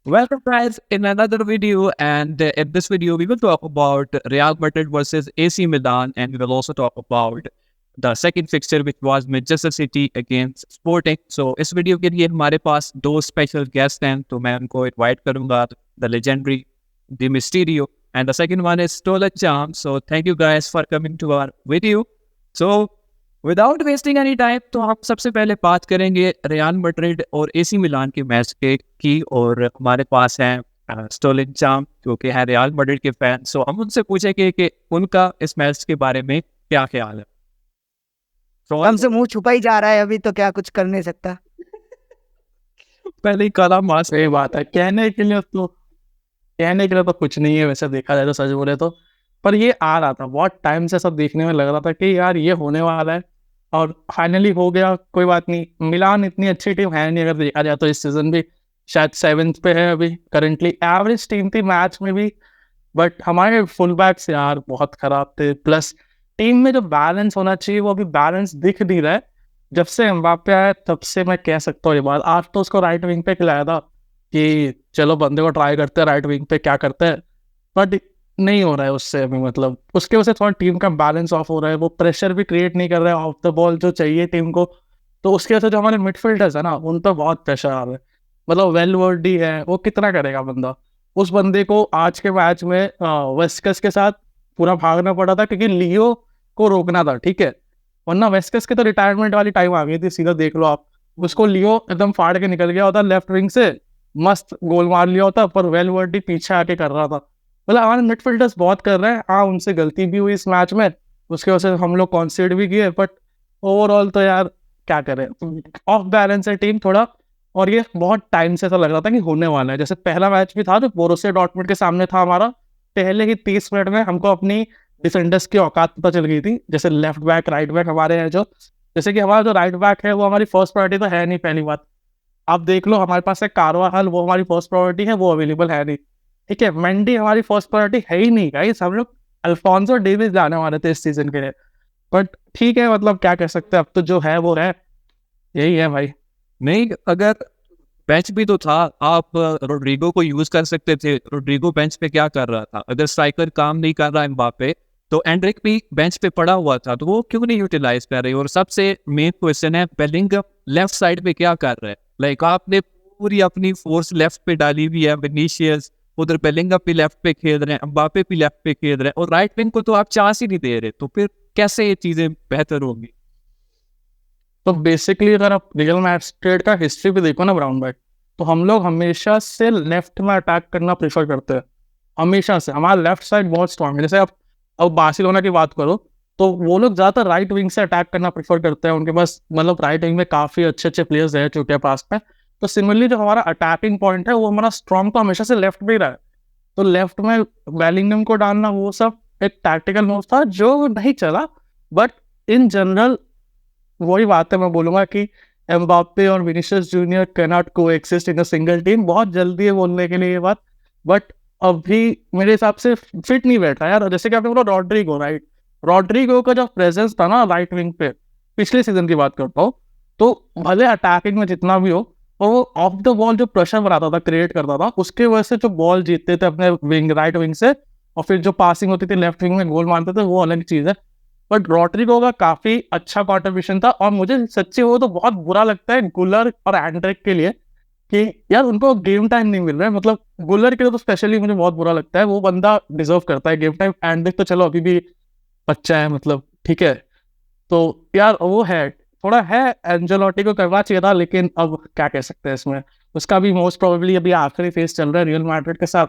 Welcome, guys, in another video. And in this video, we will talk about Real Madrid versus AC Milan, and we will also talk about the second fixture, which was Manchester City against Sporting. So, इस video के लिए हमारे पास दो special guest हैं, तो मैं उनको invite करूंगा, the legendary, the Mysterio, and the second one is Stolen Charm. So, thank you guys for coming to our video. So, without wasting any time, तो हम सबसे पहले बात करेंगे रियल मैड्रिड और एसी मिलान के मैच के की। और हमारे पास हैं स्टोलिन चाम, जो कि है रियल मैड्रिड के फैन। सो हम उनसे पूछेंगे कि उनका इस मैच के बारे में क्या ख्याल है। हमसे मुंह छुपा ही जा रहा है, अभी तो क्या कुछ कर नहीं सकता। पहले ही काला मास। सही बात है। कहने के लिए तो कुछ नहीं है, वैसे देखा जाए तो, सच बोले तो। पर ये आ रहा था बहुत टाइम से, सब देखने में लग रहा था कि यार ये होने वाला है, और फाइनली हो गया। कोई बात नहीं, मिलान इतनी अच्छी टीम है नहीं, अगर देखा जाए तो इस सीजन भी शायद 7th पे है अभी करंटली। एवरेज टीम थी मैच में भी, बट हमारे फुल बैक्स यार बहुत खराब थे। प्लस टीम में जो बैलेंस होना चाहिए वो अभी बैलेंस दिख नहीं रहा है। जब से एम्बाप्पे आया तब से मैं कह सकता हूँ ये बात। आज तो उसको राइट विंग पे खिलाया था कि चलो बंदे को ट्राई करते हैं राइट विंग पे क्या करते हैं, बट नहीं हो रहा है उससे अभी। मतलब उसके वजह से थोड़ा टीम का बैलेंस ऑफ हो रहा है। वो प्रेशर भी क्रिएट नहीं कर रहा है ऑफ द बॉल जो चाहिए टीम को। तो उसकी वजह से जो हमारे मिडफील्डर्स है ना, उन पर बहुत प्रेशर आ रहा है। मतलब वेलवर्डी है, वो कितना करेगा बंदा। उस बंदे को आज के मैच में वेस्कस के साथ पूरा भागना पड़ा था, क्योंकि लियो को रोकना था, ठीक है। वरना वेस्कस के तो रिटायरमेंट वाली टाइम आ गई थी, सीधा देख लो आप। उसको लियो एकदम फाड़ के निकल गया होता लेफ्ट विंग से, मस्त गोल मार लिया होता, पर वेलवर्डी पीछे आके कर रहा था। मतलब हमारे मिडफील्डर्स बहुत कर रहे हैं। हाँ, उनसे गलती भी हुई इस मैच में, उसके वजह से हम लोग कॉन्सीड भी किए, बट ओवरऑल तो यार क्या करें, ऑफ बैलेंस है टीम थोड़ा। और ये बहुत टाइम से ऐसा लग रहा था कि होने वाला है। जैसे पहला मैच भी था जो बोरुसिया डॉर्टमुंड के सामने था हमारा, पहले ही 30 मिनट में हमको अपनी डिफेंडर्स की औकात पता चल गई थी। जैसे लेफ्ट बैक राइट बैक हमारे हैं जो, जैसे कि हमारा जो राइट बैक है वो हमारी फर्स्ट प्रायोरिटी तो है नहीं, पहली बात। आप देख लो, हमारे पास है कारवाहल, वो हमारी फर्स्ट प्रायोरिटी है, वो अवेलेबल है नहीं, ठीक है। मेंडी हमारी फर्स्ट प्रायोरिटी है ही नहीं गाइस। हम लोग अल्फोंसो डेविस लाने वाले थे इस सीजन के लिए, बट ठीक है, मतलब क्या कह सकते हैं। अब तो जो है वो है, यही है भाई। नहीं, अगर बेंच भी तो था, आप रोड्रिगो को यूज कर सकते थे। रोड्रिगो बेंच पे क्या कर रहा था? अगर स्ट्राइकर काम नहीं कर रहा एम्बाप्पे, तो एंड्रिक भी बेंच पे पड़ा हुआ था, तो वो क्यों नहीं यूटिलाइज कर रहे? और सबसे मेन क्वेश्चन है, बेलिंगम लेफ्ट साइड पे क्या कर रहा है? लाइक आपने पूरी अपनी फोर्स लेफ्ट पे डाली हुई है। विनीशियस उधर, बेलिंगम भी लेफ्ट पे खेल रहे हैं, एम्बाप्पे भी लेफ्ट पे खेल रहे हैं, और राइट विंग को तो आप चांस ही नहीं दे रहे। तो फिर कैसे ये चीजें बेहतर होंगी? तो बेसिकली अगर आप रियल मैड्रिड का हिस्ट्री भी देखो ना ब्राउन भाई, तो हम लोग हमेशा से लेफ्ट में अटैक करना प्रेफर करते हैं, हमेशा से। हमारा लेफ्ट साइड बहुत स्ट्रॉन्ग है। जैसे आप अब बार्सिलोना की बात करो, तो वो लोग ज़्यादातर राइट विंग से अटैक करना प्रेफर करते हैं। उनके पास मतलब राइट विंग में काफ़ी अच्छे अच्छे प्लेयर्स रह चुके हैं पास में। तो सिमिलरली जो हमारा अटैकिंग पॉइंट है वो हमारा स्ट्रॉन्ग तो हमेशा से लेफ्ट में ही रहा है। तो लेफ्ट में बेलिंगम को डालना वो सब एक टैक्टिकल मूव था जो नहीं चला। बट इन जनरल वही बात है, मैं बोलूंगा कि एम्बाप्पे और Vinicius junior can not coexist in a single team. बहुत जल्दी है बोलने के लिए ये बात, बट अभी मेरे हिसाब से फिट नहीं बैठा यार। जैसे कि आपने बोला रॉड्रिगो, राइट, रॉड्रिगो का जो प्रेजेंस था ना राइट विंग पे, पिछले सीजन की बात करता हूँ, तो भले अटैकिंग में जितना भी हो, और वो ऑफ द बॉल जो प्रेशर बनाता था, क्रिएट करता था, उसके वजह से जो बॉल जीतते थे अपने विंग राइट विंग से, और फिर जो पासिंग होती थी लेफ्ट विंग में गोल मारते थे, वो अलग चीज़ है। बट रॉड्रिगो का काफी अच्छा कॉन्ट्रीब्यूशन था। और मुझे सच्ची वो तो बहुत बुरा लगता है गुलर और एंड्रिक के लिए कि यार उनको गेम टाइम नहीं मिल रहा है। मतलब गुलर के लिए तो स्पेशली मुझे बहुत बुरा लगता है, वो बंदा डिजर्व करता है गेम टाइम। एंड्रिक तो चलो अभी भी बच्चा है, मतलब ठीक है। तो यार वो है, थोड़ा है, एंजेलोटी को करना चाहिए था, लेकिन अब क्या कह सकते हैं इसमें। उसका भी मोस्ट प्रोबेबली अभी आखिरी फेज चल रहा है रियल मैड्रिड के साथ,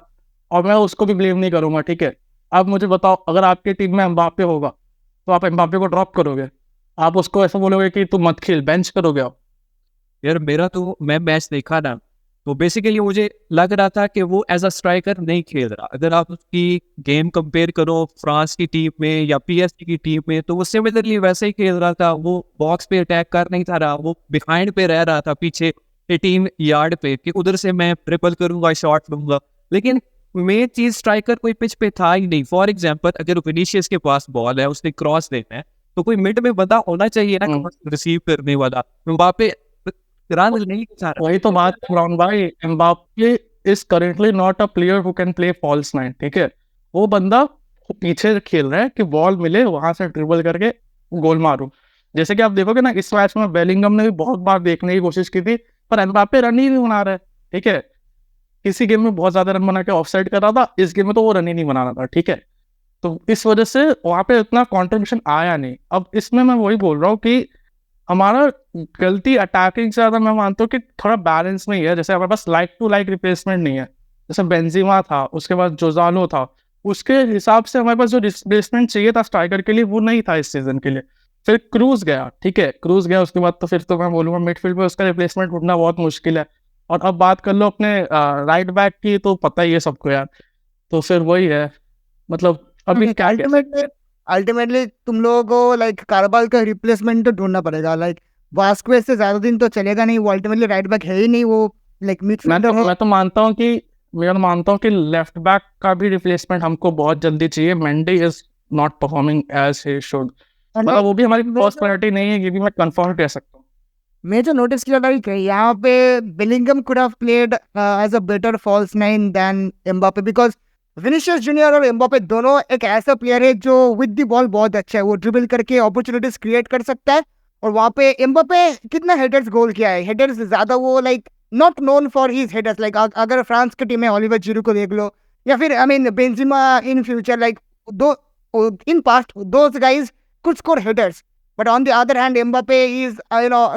और मैं उसको भी ब्लेम नहीं करूंगा, ठीक है। अब मुझे बताओ, अगर आपकी टीम में एम्बाप्पे होगा तो आप एम्बाप्पे को ड्रॉप करोगे? आप उसको ऐसा बोलोगे कि तू मत खेल, बेंच करोगे आप? यार मेरा तो, मैं मैच देखा ना, तो बेसिकली मुझे लग रहा था कि वो एज अ स्ट्राइकर नहीं खेल रहा। अगर आप उसकी गेम कंपेयर करो फ्रांस की टीम में या पीएसजी की टीम में, तो वो सिमिलरली वैसे ही खेल रहा था। वो बॉक्स पे अटैक कर नहीं था रहा, वो बिहाइंड पे रह रहा था, पीछे 18 यार्ड पे, कि उधर से मैं ट्रिपल करूंगा, शॉट लूंगा। लेकिन मेन चीज, स्ट्राइकर कोई पिच पे था ही नहीं। फॉर एग्जाम्पल, अगर विनीशियस के पास बॉल है, उसने क्रॉस देना है, तो कोई मिड में बंदा होना चाहिए ना रिसीव करने वाला। वहां पे रन नहीं चाह रहा। वही तो बात ब्राउन भाई, Mbappe is currently not a player who can play false nine, ठीक है। वो बंदा पीछे खेल रहा है कि बॉल मिले वहां से ड्रिबल करके गोल मारूं। जैसे कि आप देखोगे ना, इस मैच में बेलिंगम ने भी बहुत बार देखने की कोशिश की थी, पर एम्बापे रन ही नहीं बना रहा है, ठीक है। किसी गेम में बहुत ज्यादा रन बना के ऑफसाइड कर रहा था, इस गेम में तो वो रन ही नहीं बना रहा था, ठीक है। तो इस वजह से वहां पे इतना कॉन्ट्रीब्यूशन आया नहीं। अब इसमें मैं वही बोल रहा हूँ कि हमारा गलती अटैकिंग से ज्यादा मैं मानता हूँ कि थोड़ा बैलेंस में ही है। जैसे हमारे पास लाइक टू लाइक रिप्लेसमेंट नहीं है। जैसे बेंजिमा था, उसके बाद जोजालो था, उसके हिसाब से हमारे पास जो रिप्लेसमेंट चाहिए था स्ट्राइकर के लिए वो नहीं था इस सीजन के लिए। फिर क्रूज गया, ठीक है, क्रूज गया, उसके बाद तो फिर तो मैं बोलूंगा मिडफील्ड में उसका रिप्लेसमेंट ढूंढना बहुत मुश्किल है। और अब बात कर लो अपने राइट बैक की, तो पता ही है सबको यार। तो फिर वही है, मतलब अभी क्या अल्टीमेटली तुम लोगों को लाइक कारबाल का रिप्लेसमेंट तो ढूंढना पड़ेगा। लाइक वास्क्वेज से ज्यादा दिन तो चलेगा नहीं, वो अल्टीमेटली राइट बैक है ही नहीं, वो लाइक मिडफील्डर है। मैं तो मानता हूँ कि लेफ्ट बैक का भी रिप्लेसमेंट हमको बहुत जल्दी चाहिए। Mendy is not performing as he should, मतलब वो भी हमारी फर्स्ट प्रायोरिटी नहीं है, ये भी मैं कंफर्म कह सकता हूँ। मैं जो नोटिस किया लाइक यहाँ पे Bellingham could have played as a better false nine than Mbappe, because Vinicius junior और एम्बापे दोनों एक ऐसा प्लेयर है जो विद द बॉल बहुत अच्छा है, वो ड्रिबल करके अपॉर्चुनिटीज क्रिएट कर सकता है। और वहाँ पे एम्बापे कितना हेडर्स गोल किया है, हेडर्स ज्यादा, वो like not known for his headers. Like अगर फ्रांस की टीम है, ओलिवर जिरू को देख लो, या फिर I mean Benzema in future, like though in past those guys could score headers. But on the other hand, Mbappe is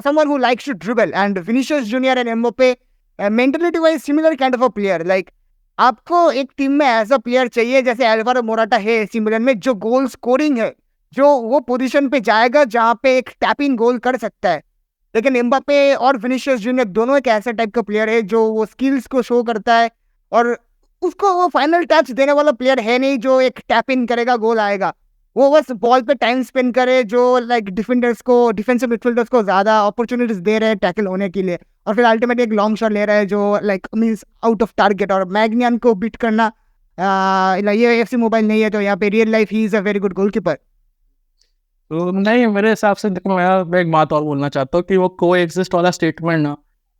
someone who likes to dribble, and Vinicius Junior and Mbappe mentality-wise similar kind of a player. Like आपको एक team में ऐसा player चाहिए जैसे Alvaro Morata है AC मिलन में, जो goal scoring है, जो वो पोजीशन पे जाएगा जहाँ पे एक टैपिंग गोल कर सकता है। लेकिन एम्बापे और विनिशियस जूनियर दोनों एक ऐसा टाइप का प्लेयर है जो वो स्किल्स को शो करता है, और उसको वो फाइनल टच देने वाला प्लेयर है नहीं जो एक टैप इन करेगा गोल आएगा। वो बस बॉल पे टाइम स्पेंड करे, जो लाइक डिफेंसिव मिडफील्डर्स को ज्यादा अपॉर्चुनिटीज दे रहे हैं टैकल होने के लिए, और फिर अल्टीमेटली एक लॉन्ग शॉट ले रहा है जो like means out of target. और मैग्नियन को बीट करना, ये एफसी मोबाइल नहीं है, तो यहाँ पे real life he is a very good goalkeeper. तो नहीं, मेरे हिसाब से देखो, मैं एक बात और बोलना चाहता हूँ कि वो को एग्जिस्ट वाला स्टेटमेंट ना,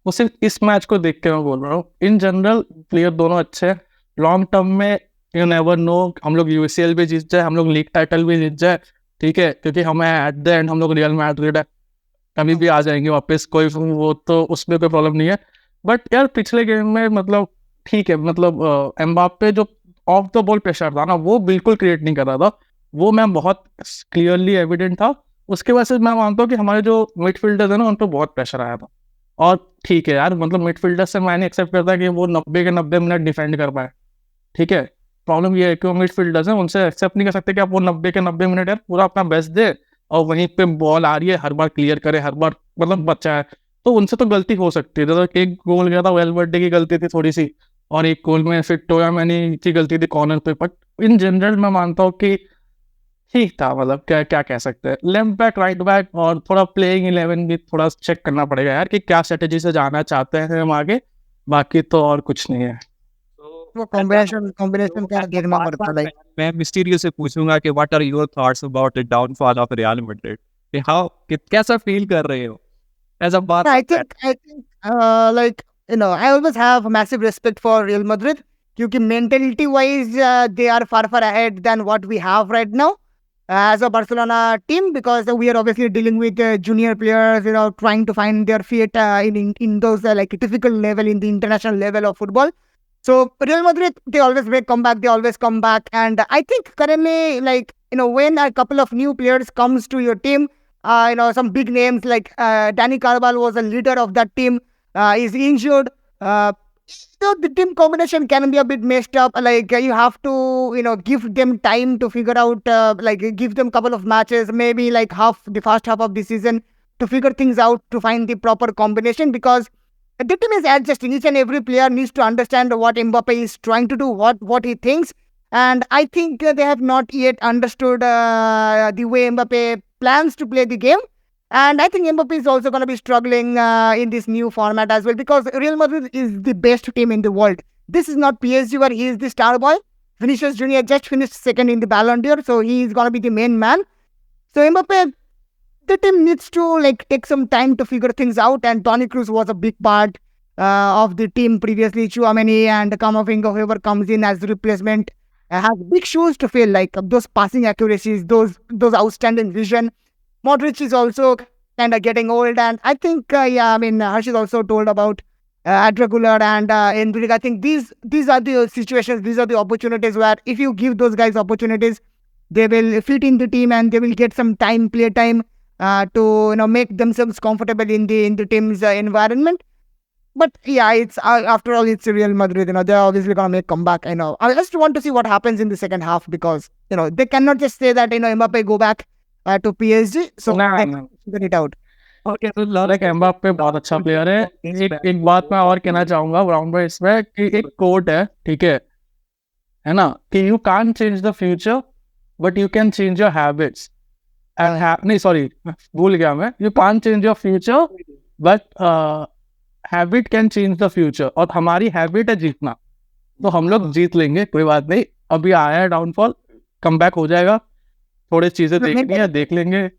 वो सिर्फ इस मैच को देख के मैं बोल रहा हूँ। इन जनरल प्लेयर दोनों अच्छे हैं, लॉन्ग टर्म में यू नेवर नो, हम लोग यूसीएल भी जीत जाए, हम लोग लीग टाइटल भी जीत जाए, ठीक है, क्योंकि हमें एट द एंड हम लोग रियल मैड्रिड है, कभी भी आ जाएंगे वापस, कोई वो तो उसमें कोई प्रॉब्लम नहीं है। बट यार पिछले गेम में मतलब ठीक है, मतलब एम्बाप्पे जो ऑफ द बॉल प्रेशर था ना, वो बिल्कुल क्रिएट नहीं कर रहा था, वो मैं बहुत क्लियरली एविडेंट था। उसके वजह से मैं मानता हूँ कि हमारे जो मिडफील्डर्स है ना, उन पर बहुत प्रेशर आया था। और ठीक है यार, मतलब मिडफील्डर से मैंने एक्सेप्ट करता कि वो 90 के 90 मिनट डिफेंड कर पाए, ठीक है। प्रॉब्लम ये है कि वो मिडफील्डर्स हैं, उनसे एक्सेप्ट नहीं कर सकते कि आप वो 90 के 90 मिनट यार पूरा अपना बेस्ट दे, और वहीं पे बॉल आ रही है हर बार क्लियर करे, हर बार मतलब बच्चा है, तो उनसे तो गलती हो सकती है। तो एक गोल गया था वेलवर्डे की गलती थी थोड़ी सी, और एक गोल में फिर टोया मैनी की गलती थी कॉर्नर पे। बट इन जनरल मैं मानता हूँ कि ठीक था, मतलब क्या क्या कह सकते हैं, लेफ्ट बैक राइट बैक और थोड़ा प्लेइंग 11 भी थोड़ा चेक करना पड़ेगा यार कि क्या स्ट्रेटेजी से जाना चाहते हैं हम आगे, बाकी तो और कुछ नहीं है। वो कॉम्बिनेशन क्या देखना पड़ता है। लाइक मैं मिस्टीरियस से पूछूंगा कि what are your thoughts about the downfall of Real Madrid, कि हाउ कैसा फील कर रहे हो as a bar. I think like I always have massive respect for Real Madrid, क्योंकि mentality wise they are far ahead than what we have right now as a Barcelona team, because we are obviously dealing with junior players, trying to find their feet in those like difficult level in the international level of football. So Real Madrid, they always make comeback, they always come back, and I think currently, like when a couple of new players comes to your team, some big names like Danny Carvajal was a leader of that team, is injured. So the team combination can be a bit messed up. Like you have to, give them time to figure out, like give them couple of matches, maybe like the first half of the season, to figure things out, to find the proper combination, because the team is adjusting. Each and every player needs to understand what Mbappe is trying to do, what he thinks. And I think they have not yet understood the way Mbappe plans to play the game. And I think Mbappe is also going to be struggling in this new format as well, because Real Madrid is the best team in the world. This is not PSG where he is the star boy. Vinicius Junior just finished second in the Ballon d'Or, so he is going to be the main man. So Mbappe, the team needs to like take some time to figure things out, and Toni Kroos was a big part. of the team previously. Chouameni and Kamavinga, whoever comes in as the replacement, has big shoes to fill. Like those passing accuracies, those outstanding vision. Modric is also kind of getting old, and I think Harsh is also told about Adraguler and Endrick. I think these are the situations, these are the opportunities where if you give those guys opportunities, they will fit in the team and they will get some play time to make themselves comfortable in the team's environment. But yeah, it's after all, it's Real Madrid. They're obviously gonna make comeback. I just want to see what happens in the second half because they cannot just say that Mbappe go back to PSG. So ना they ना figure it out. Okay, so like Mbappe बहुत अच्छा player है। एक बात मैं और कहना चाहूंगा ब्राउन भाई इसमें कि एक कोट है, ठीक है ना, कि you can't change the future but you can change your habits and नहीं सॉरी भूल गया मैं, you can't change your future but habit can change the future. और हमारी हैबिट है जीतना, तो हम लोग जीत लेंगे, कोई बात नहीं। अभी आया है डाउनफॉल, कम बैक हो जाएगा, थोड़ी चीजें देखनी है, देख लेंगे।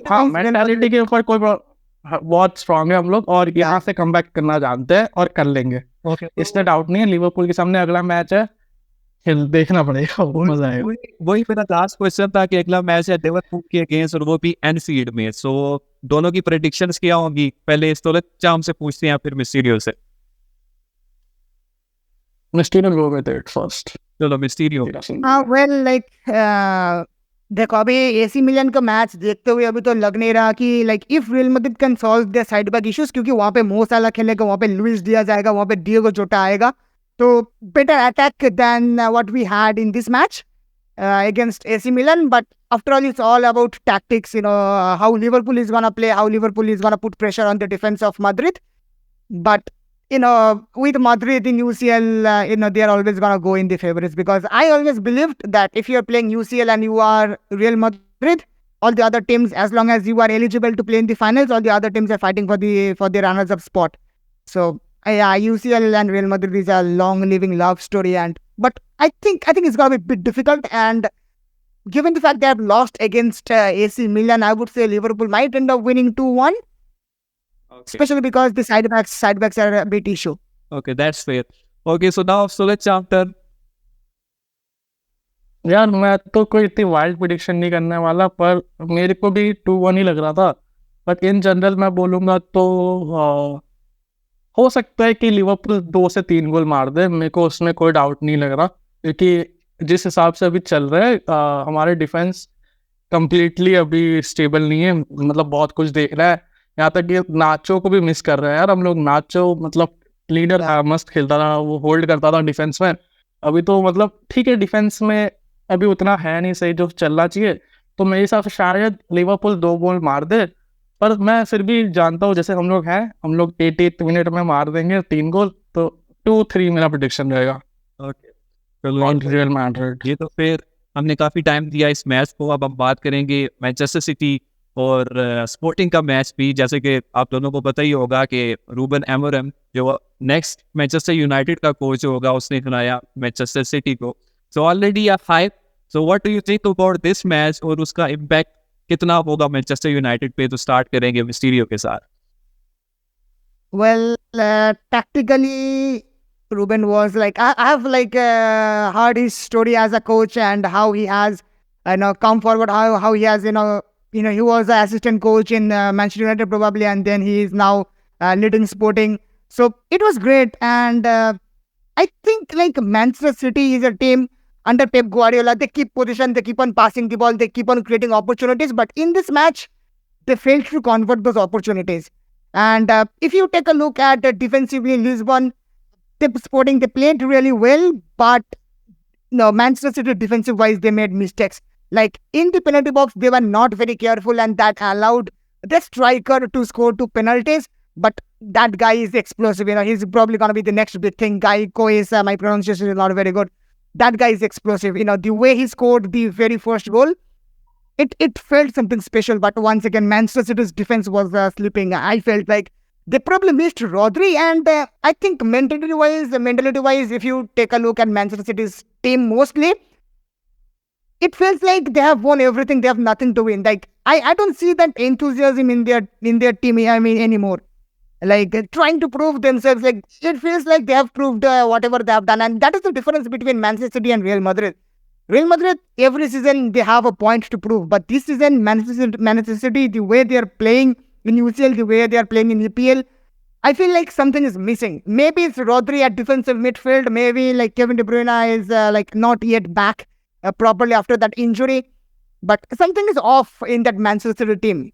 हाँ, मेंटालिटी के ऊपर कोई बहुत स्ट्रांग है हम लोग, और यहाँ से कम बैक करना जानते हैं और कर लेंगे, इसमें डाउट नहीं है। लिवरपूल के सामने अगला मैच है, देखना पड़ेगा, बहुत मजा आएगा। वही मेरा लास्ट क्वेश्चन था कि अगला मैच है लिवरपूल के अगेंस्ट और वो भी एनफील्ड में। सो दोनों की प्रेडिक्शंस क्या होंगी? पहले स्टोरेज चाम से पूछते हैं या फिर मिस्टीरियो से? Mysterio go with it first. चलो मिस्टीरियो। वेल लाइक देखो, अभी एसी मिलन का मैच देखते हुए अभी तो लग नहीं रहा कि like if real Madrid can solve their side back issues, क्योंकि वहाँ पे मो साला खेलेगा, वहाँ पे लुइस डियाज आएगा, वहाँ पे डिएगो जोटा आएगा, तो better attack than what we had in this match against AC Milan. But after all, it's all about tactics, how Liverpool is going to play, how Liverpool is going to put pressure on the defense of Madrid. But, with Madrid in UCL, they are always going to go in the favorites, because I always believed that if you're playing UCL and you are Real Madrid, all the other teams, as long as you are eligible to play in the finals, all the other teams are fighting for the runners-up spot. So, yeah, UCL and Real Madrid is a long-living love story, but I think it's gonna be a bit difficult. And given the fact they have lost against AC Milan, I would say Liverpool might end up winning 2-1, especially because the side backs are a bit issue. Okay, that's fair. Okay, so now let's chapter. यार मैं तो कोई इतनी wild prediction नहीं करने वाला, पर मेरे को भी 2-1 ही लग रहा था। बट इन जनरल मैं बोलूँगा तो हो सकता है कि लिवरपूल 2 से 3 गोल मार दे, मेरे को उसमें कोई डाउट नहीं लग रहा, क्योंकि जिस हिसाब से अभी चल रहा है हमारे डिफेंस कंप्लीटली अभी स्टेबल नहीं है, मतलब बहुत कुछ देख रहा है। यहाँ तक कि नाचो को भी मिस कर रहे हैं यार हम लोग। नाचो मतलब लीडर था, मस्त खेलता था, वो होल्ड करता था डिफेंस में। अभी तो मतलब ठीक है, डिफेंस में अभी उतना है नहीं सही जो चलना चाहिए, तो मेरे हिसाब से शायद लिवरपूल 2 गोल मार दे। पर मैं फिर भी जानता हूँ जैसे हम लोग हैं, हम लोग 88 मिनट में मार देंगे 3 गोल, तो 2-3 मेरा प्रेडिक्शन रहेगा। Real Madrid. ये तो फिर हमने काफी टाइम दिया इस मैच को, अब हम बात करेंगे मैनचेस्टर सिटी और स्पोर्टिंग का मैच भी। जैसे कि आप दोनों को पता ही होगा कि रूबन एमोरम जो नेक्स्ट मैनचेस्टर यूनाइटेड का कोच होगा, उसने सुनाया मैनचेस्टर सिटी को। सो ऑलरेडी आप hype, so what do you think about this match और उसका इम्पैक्ट कितना होगा मैनचेस्टर यूनाइटेड पे? तो स्टार्ट करेंगे मिस्टीरियो के साथ। Well, tactically, Ruben was like, I have heard his story as a coach and how he has come forward, how he has he was an assistant coach in Manchester United probably, and then he is now leading Sporting. So it was great, and I think like Manchester City is a team under Pep Guardiola. They keep possession, they keep on passing the ball, they keep on creating opportunities. But in this match, they failed to convert those opportunities. And if you take a look at defensively, Lisbon, Sporting, they played really well. But no, Manchester City defensive-wise, they made mistakes. Like in the penalty box, they were not very careful, and that allowed the striker to score 2 penalties. But that guy is explosive. He's probably going to be the next big thing. Guy Coes, my pronunciation is not very good. That guy is explosive. The way he scored the very first goal, it felt something special. But once again, Manchester City's defense was sleeping. I felt like they probably missed Rodri. And I think mentality-wise, if you take a look at Manchester City's team mostly, it feels like they have won everything. They have nothing to win. Like I don't see that enthusiasm in their team, anymore. like trying to prove themselves. Like it feels like they have proved whatever they have done, and that is the difference between Manchester City and Real Madrid. Real Madrid, every season they have a point to prove, but this season, Manchester City, the way they are playing in UCL, the way they are playing in EPL, I feel like something is missing. Maybe it's Rodri at defensive midfield. Maybe like Kevin De Bruyne is like not yet back properly after that injury, but something is off in that Manchester City team.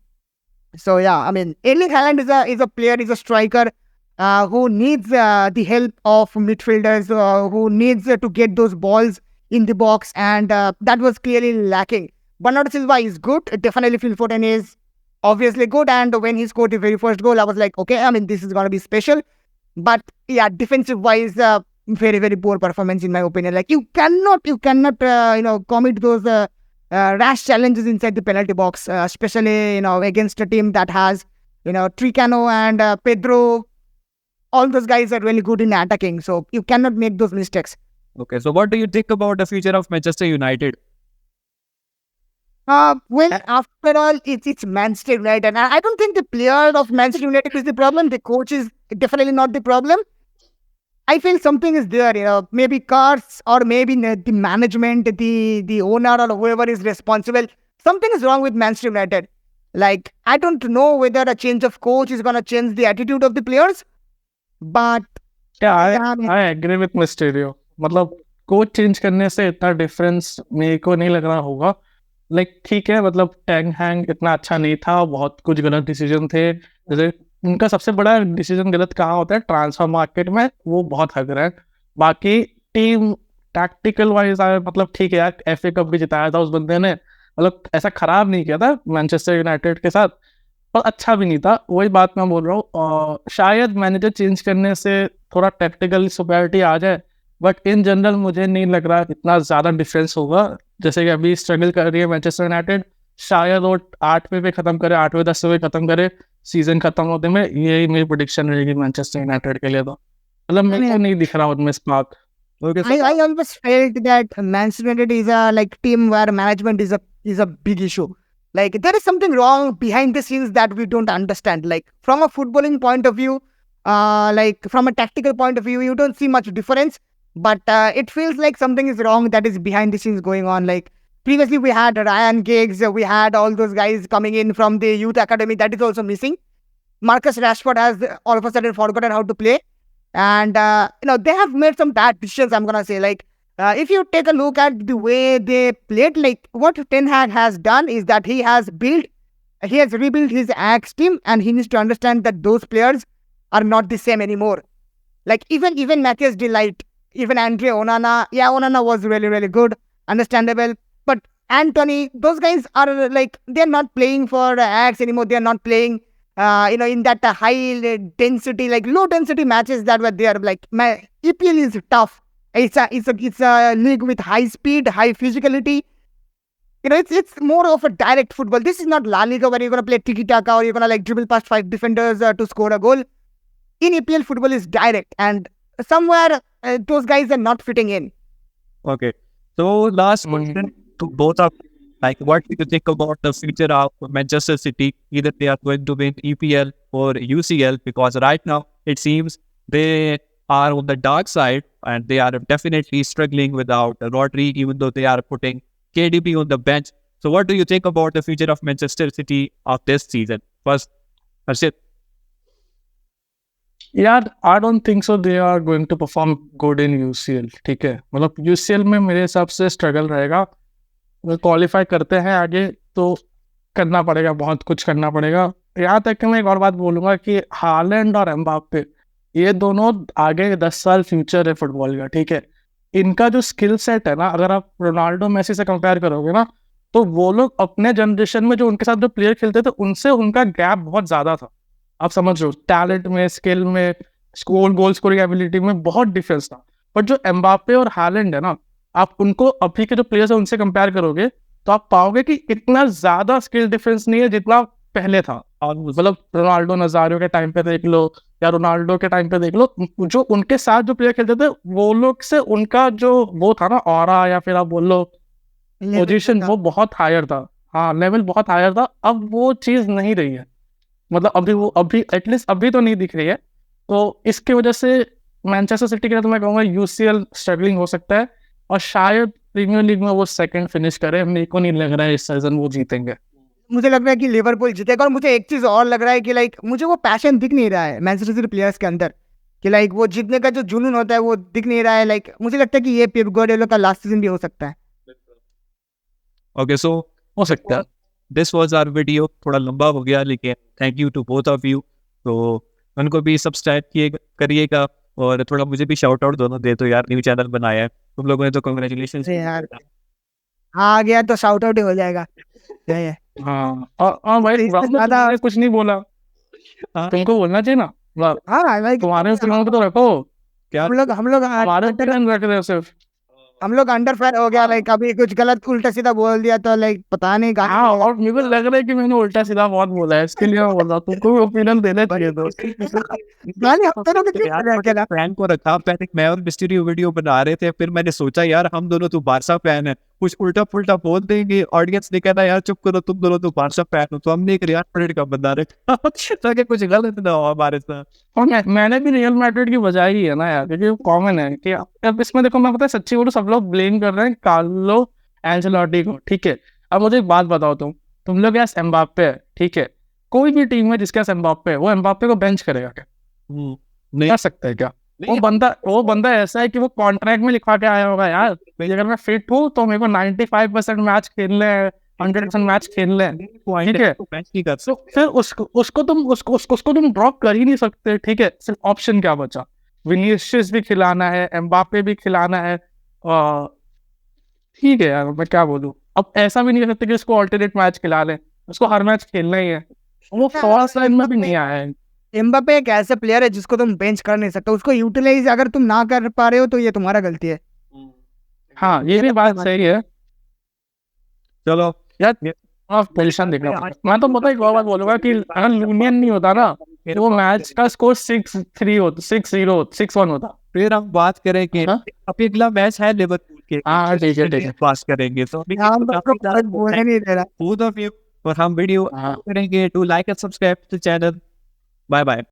So yeah, I mean, Erling Haaland is a player, is a striker who needs the help of midfielders, who needs to get those balls in the box, and that was clearly lacking. Bernardo Silva is good. Definitely, Phil Foden is obviously good, and when he scored the very first goal, I was like, okay, I mean, this is gonna be special. But yeah, defensive wise, very very poor performance in my opinion. Like you cannot commit those. Rash challenges inside the penalty box, especially against a team that has Tricano and Pedro. All those guys are really good in attacking, so you cannot make those mistakes. Okay, so what do you think about the future of Manchester United? Well, after all, it's Manchester United, and I don't think the player of Manchester United is the problem. The coach is definitely not the problem. I feel something is there, maybe cars or maybe the management, the owner or whoever is responsible. Something is wrong with Manchester United. Like, I don't know whether a change of coach is going to change the attitude of the players, but yeah, I agree with Mysterio. मतलब coach change करने से इतना difference मेरे को नहीं लग रहा होगा. लाइक ठीक है, मतलब टैंग हैंग इतना अच्छा नहीं था, बहुत कुछ गलत डिसीजन थे. जैसे उनका सबसे बड़ा डिसीजन गलत कहाँ होता है, ट्रांसफर मार्केट में, वो बहुत हक रहा है. बाकी टीम टैक्टिकल वाइज मतलब ठीक है यार, FA कप भी जिताया था उस बंदे ने, मतलब ऐसा खराब नहीं किया था मैनचेस्टर यूनाइटेड के साथ, और अच्छा भी नहीं था. वही बात मैं बोल रहा हूँ, शायद मैनेजर चेंज करने से थोड़ा टैक्टिकल सुपैरिटी आ जाए, बट इन जनरल मुझे नहीं लग रहा इतना ज़्यादा डिफरेंस होगा. जैसे कि अभी स्ट्रगल कर रही है मैनचेस्टर यूनाइटेड, शायद वो 8वें पे खत्म करे, 8वें 10वें खत्म करे सीजन खत्म होते में. यही मेरी प्रेडिक्शन रहेगी मैनचेस्टर यूनाइटेड के लिए. तो मतलब मेरे को नहीं दिख रहा उनमें spark. I always felt that Manchester United is a like team where management is a big issue. Like there is something wrong behind the scenes that we don't understand. Like from a footballing point of view, like from a tactical point of view, you don't see much difference. But it feels like something is wrong that is behind the scenes going on. Like previously we had Ryan Giggs, we had all those guys coming in from the youth academy. That is also missing. Marcus Rashford has all of a sudden forgotten how to play. And, they have made some bad decisions, I'm going to say. Like, if you take a look at the way they played, like what Ten Hag has done is that he has rebuilt his Ajax team, and he needs to understand that those players are not the same anymore. Like even Matthias De Ligt, even Andre Onana. Yeah, Onana was really, really good, understandable. But Anthony, those guys are like, they're not playing for Ajax anymore. They're not playing in that high density, like low density matches that were there. Like EPL is tough. It's a league with high speed, high physicality. It's more of a direct football. This is not La Liga where you're gonna play tiki taka or you're gonna like dribble past 5 defenders to score a goal. In EPL, football is direct, and somewhere those guys are not fitting in. Okay, so last question to both of, like, what do you think about the future of Manchester City? Either they are going to win EPL or UCL, because right now it seems they are on the dark side and they are definitely struggling without Rodri, even though they are putting KDB on the bench. So what do you think about the future of Manchester City of this season? First, Harshit. यार I don't think so they are going to perform good in UCL. ठीक है, मतलब UCL में मेरे हिसाब से struggle रहेगा. Qualify करते हैं आगे तो करना पड़ेगा, बहुत कुछ करना पड़ेगा. यहाँ तक कि मैं एक और बात बोलूँगा कि हालैंड और एम्बाप्पे, ये दोनों आगे 10 साल फ्यूचर है फुटबॉल का. ठीक है, इनका जो स्किल सेट है ना, अगर आप रोनाल्डो मेसी से कंपेयर करोगे ना, तो वो लोग अपने जनरेशन में जो उनके साथ जो प्लेयर खेलते थे उनसे उनका गैप बहुत ज़्यादा था. आप समझ रहे हो, टैलेंट में, स्किल में, गोल स्कोरिंग एबिलिटी में बहुत डिफरेंस था. बट जो एम्बाप्पे और हालैंड है ना, आप उनको अभी के जो प्लेयर्स है उनसे कंपेयर करोगे तो आप पाओगे कि इतना ज्यादा स्किल डिफरेंस नहीं है जितना पहले था. और मतलब रोनाल्डो नजारियो के टाइम पे देख लो या रोनाल्डो के टाइम पे देख लो, जो उनके साथ जो प्लेयर खेलते थे वो लोग से उनका जो वो था ना ऑरा, या फिर आप बोल लो पोजीशन, वो बहुत हायर था. हाँ, लेवल बहुत हायर था. अब वो चीज नहीं रही है. मतलब अभी एटलीस्ट अभी तो नहीं दिख रही है। तो इसकी वजह से मैनचेस्टर सिटी के लिए तो मैं कहूँगा यूसीएल स्ट्रगलिंग हो सकता है, और शायद प्रीमियर लीग में वो सेकंड फिनिश करे। मेरे को नहीं लग रहा है इस सीजन वो जीतेंगे। मुझे लग रहा है कि लिवरपूल जीतेगा, और मुझे एक चीज और लग रहा है कि लाइक मुझे वो पैशन दिख नहीं रहा है मैनचेस्टर सिटी प्लेयर्स के अंदर, कि लाइक वो जीतने का जो जुनून होता है वो दिख नहीं रहा है। लाइक मुझे लगता है कि ये पेप गार्डियोला का लास्ट सीजन भी हो सकता है। Okay, so हो सकता है। this was our video. थोड़ा लंबा हो गया, लेकिन thank you to both of you. तो उनको भी सब्सक्राइब करिएगा, और थोड़ा मुझे भी शाउट आउट दोनों दे दो यार, न्यू चैनल बनाया है तुम लोगों ने, तो कॉन्ग्रेचुलेशन अरे यार, आ गया तो शाउट आउट ही हो जाएगा। ये हाँ, और भाई इससे राहुल, ज्यादा तुमने कुछ नहीं बोला, तुमको बोलना चाहिए ना। हाँ लाइक तुम्हारे फिल्म को तो रखो, क्या हम लोग हमारे फिल्म रख रहे हो सिर्फ। हम लोग अंडर फेयर हो गया। लाइक अभी कुछ गलत उल्टा सीधा बोल दिया तो लाइक पता नहीं कहाँ हाँ, और मुझे लग रहा है कि मैंने उल्टा सीधा बहुत बोला है, इसके लिए मैं बोल रहा हूँ तुमको भी ओपिनियन देने चाहिए दोस्त। हम दोनों के क्यों कर रहे हैं अकेला? फैन को रखा। पहले मैं और मिस्त्री वीडियो बना रहे थे, फिर मैंने सोचा यार हम दोनों तो बारसा फैन है, कुछ उल्टा पुल्टा बोल देंगे, ऑडियंस ने कहना यार चुप करो, तुम दोनों तो बारसा फैन हो। तो हमने एक रियल मैड्रिड का बंदा रखा ताकि कुछ गलत ना हो हमारे साथ। और मैंने भी रियल मैड्रिड की बजाय ही है ना यार, क्योंकि कॉमन है कि अब इसमें देखो, मैं पता है सच्ची बोलूं, सब लोग ब्लेम कर रहे हैं कार्लो एंcelotti को, ठीक है। अब मुझे एक बात बताओ, तुम लोग यार एम्बाप्पे है, ठीक है, कोई भी टीम में जिसके पास एम्बाप्पे है, वो एम्बाप्पे को बेंच करेगा क्या? नहीं कर सकता है क्या? वो बंदा ऐसा है कि वो कॉन्ट्रैक्ट में लिखवा के आया होगा यार, भाई अगर मैं फिट हूँ तो मेरे को 95% मैच खेलने हैं, 100% मैच खेलने हैं, ठीक है। मैच नहीं कर तो फिर उसको तुम ड्रॉप कर ही नहीं सकते, ठीक है। सिर्फ ऑप्शन क्या बचा? विनीसियस भी खिलाना है, एम्बाप्पे भी खिलाना है, ठीक है यार, मैं क्या बोलूं। अब ऐसा भी नहीं कर सकते कि इसको ऑल्टरनेट मैच खिला लें, उसको हर मैच खेलना ही है। वो फॉल्स लाइन में भी नहीं आया है। एम्बाप्पे एक ऐसा प्लेयर है जिसको तुम बेंच कर नहीं सकते। उसको यूटिलाइज अगर तुम ना कर पा रहे हो तो ये तुम्हारा गलती है। हाँ, ये भी बात सही है चलो यार। आप पोजीशन देखना पड़ेगा। मैं तो पता है एक और बात बोलूंगा कि अगर यूनियन नहीं होता ना, तो वो मैच का स्कोर 6-3 होता, 6-0, 6-1 होता। फिर हम बात करेंगे, हाँ? अभी अगला मैच है लिवरपूल के, हाँ, ठीक है, ठीक है। पास करेंगे तो हम तो कुछ बोलने नहीं दे रहा। both of you, और हम वीडियो हाँ। करेंगे। To like and subscribe to channel. Bye bye.